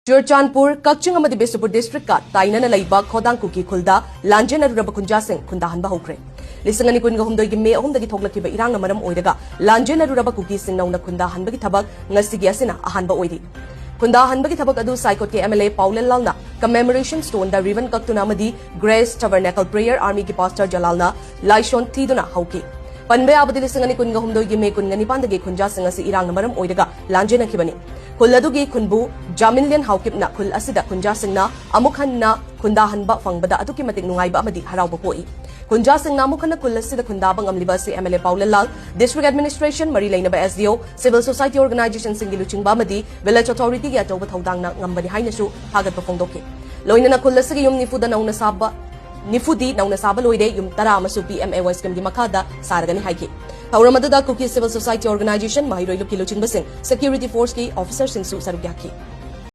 Churachanpur, Kakching amadi Bisupur district ka taina na laiba Khodang Kuki khulda lanjen aruraba kunja sing khundahan ba hokre. Lisangani kun gahumdoi gi me ahum dagi thoklakiba irang na maram oidaga lanjen aruraba Kuki sing nauna khundahan bagi thabak ngasigi asina ahan ba oidi. Khundahan bagi thabak adu Saikot ke MLA Paulel Lalna commemoration stone da ribbon kaktuna amadi Grace Tabernacle Prayer Army ki pastor Jalalna laishon thiduna hauki. Panbe abadi lisangani kun gahumdoi gi me kun ngani pandagi khunja sing asi irang na maram oidaga lanjen akibani. Kuladugi kunbu Jamilian Haukip na kul asida kunja singna amukhan na kundahan ba fangbada atuki matik nungai ba amadi haraw bapoi. Kunja singna amukhan na kul asida kundabang amliba si MLA Paulal District Administration Marilay na ba SDO Civil Society Organization singiluching ba amadi Village Authority ya tawbat hawdang na ngambani hay na su hagat pa fongdoki. Loy na kul asida yung nifuda na nasaba nifudi na nasaba loide yung tara masu PMA scheme di makada saragani hayki. Pauramada Kuki Civil Society Organization Mahiroi Luki Luching Basing Security Force ki officer sing su sarugyaki.